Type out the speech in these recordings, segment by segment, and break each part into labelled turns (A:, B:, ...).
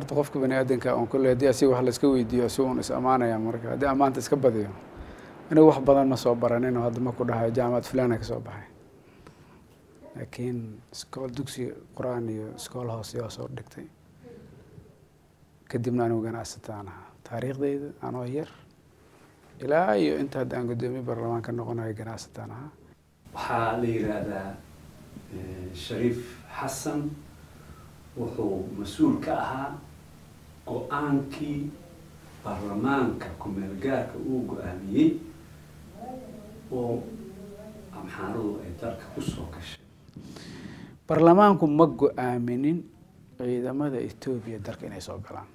A: horta qofka bani aadanka on kulli haddii asiga wax la iska weydiiyo si uun is amaanaya marka haddii amaanta iska badiyo anigu wax badan ma soo baranin oo hadda ma ku dhahayo jaamacad fulana ka soo baxay laakiin iskool dugsi quraan iyo iskool hoose oo soo dhigtay kadibna anigu ganacsataan ahaa taariikhdayda anoo yar ilaa iyo inta hadda aan guddoomiye baarlamaanka noqonayo ganacsataan ahaa
B: waxaa la yiraahdaa Shariif Xasan wuxuu mas'uul ka ahaa go'aankii baarlamaanka kumeel gaarka uu go'aamiyey oo amxaaradu ay dalka ku soo gashay
A: baarlamaanku ma go'aaminin ciidamada Itoobiya dalka inay soo galaan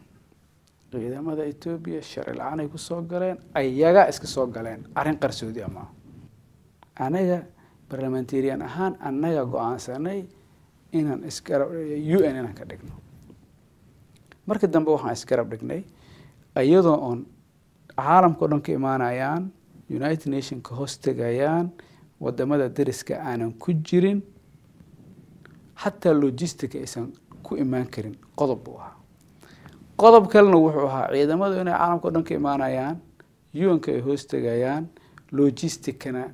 A: ciidamada Itoobiya sharci la'aan ay ku soo galeen ayaga iska soo galeen arrin qarsoodi ama anaga parliamentarian ahaan anaga go'aansanay inaan isgarab UN inaan ka dhigno markii dambe waxaan isgarab dhignay ayadoo on caalamka dhan ka imaanayaan United Nations ka hoostagayaan wadamada dariska aanan ku jirin hatta logistic aysan ku imaan karin qodob u ah qodob kalena wuxuu ahaa ciidamadu inay caalamka dhan ka imaanayaan UN ka ay hoostagayaan logisticana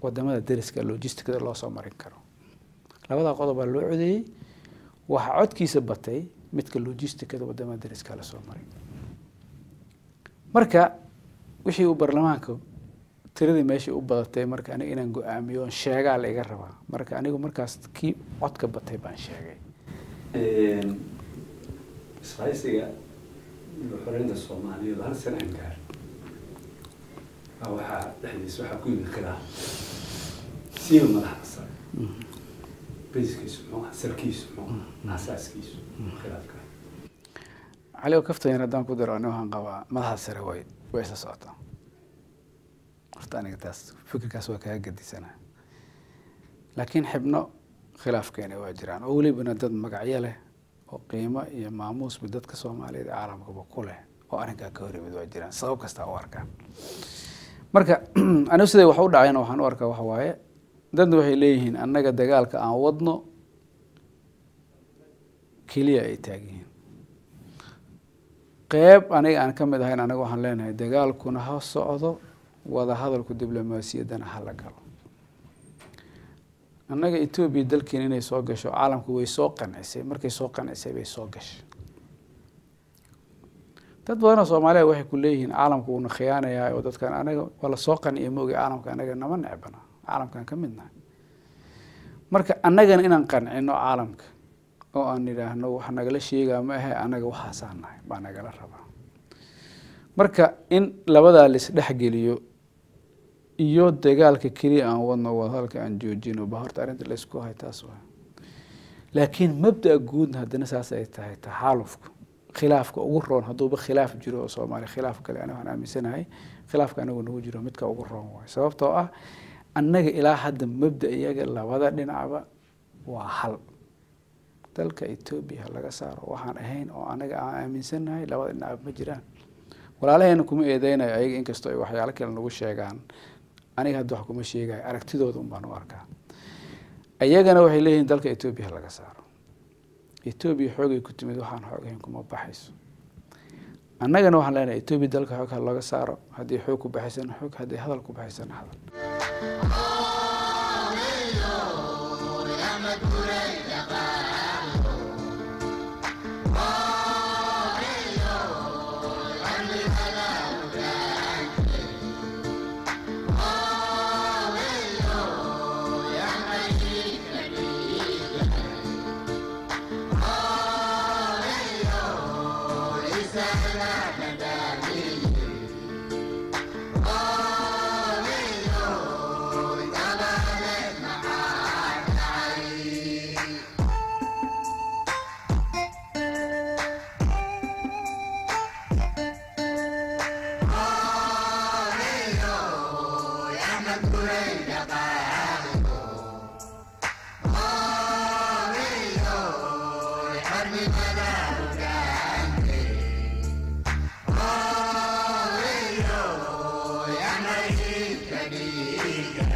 A: wadamada dariska logisticada loo soo marin karo labada qodob baa loo codeeyay waxa codkiisa batay midka logisticada wadamada dariska la soo maray marka wixii uu baarlamaanka tiradii meeshii u badatay marka aniga inaan go'aamiyo sheegaa la iga rabaa marka anigu markaas kii codka batay baan sheegay
B: isqaysiga xorriyadda Soomaaliyeed hal sano aan gaar waxaa dhexdiisa waxaa ku yimid khilaaf siiba madaxa sare basiskiisu sarkiisu asaaskiisu khilaafka
A: علي وكفت هنا دام كدر أنا وهم قوا ما هذا سر وايد ويش الصوت أختاني قداس فكر كسوة كهجد سنة لكن حبنا خلاف كان واجران أولي بندد مقعيله وقيمة يا ماموس بدد كسوة مالي عالم كبقوله وأنا ككوري بدواجران صوب كستواركا مركا أنا سيد وحود عينه وحنوركا وحواي دد وحي ليهن أنك دجالك عن وضنه كلية يتاجين قيب أنا كم ده هنا أنا وحن لنا دجال كنا هالصعدة وهذا هذا الدبلوماسية ده حلقة أنا إثيوبيا دلك إني سوقش عالم كوي سوقن عسى مركي سوقن عسى بيسوقش تدورنا صوماليا وحي كليهن عالم كون خيانة يا ودت كان أنا ولا سوقن يموجي عالم كان أنا نمن نعبنا عالم كان كملنا مركا أنا جن إن قن إنه عالمك أو أني له إنه وحنا قال شيء ما هي أنا جو حسنا بنا قال الربع مركا إن لبدا لسدح جليو iyo dagaalka kaliya aan wadno wadalka aan joojino bahorta arinta la isku hay taas waa laakiin mabda guud hadana saas ay tahay taxalufku khilaafka ugu roon haduuba khilaaf jiro Soomaali khilaaf kale ana waxaan aaminsanahay khilaafka anagu nagu jiro midka ugu roon waa sababtoo ah annaga ilaa hadda mabda iyaga labada dhinacba waa hal dalka Itoobiya laga saaro waxaan ahayn oo anaga aan aaminsanahay labada dhinac ma jiraan walaalaheena kuma eedeynayo ayaga inkastoo ay waxyaalo kale nagu sheegaan aniga hadda wax kuma sheegay aragtidooda un baan u arkaa ayagana waxay leeyihiin dalka Itoobiya laga saaro Itoobiya xoogay ku timid waxaan xoogayn kuma baxayso annagana waxaan leenahay Itoobiya dalka xoog laga saaro haddii xoog ku baxaysan xoog haddii hadal ku baxaysan hadal
C: Yeah.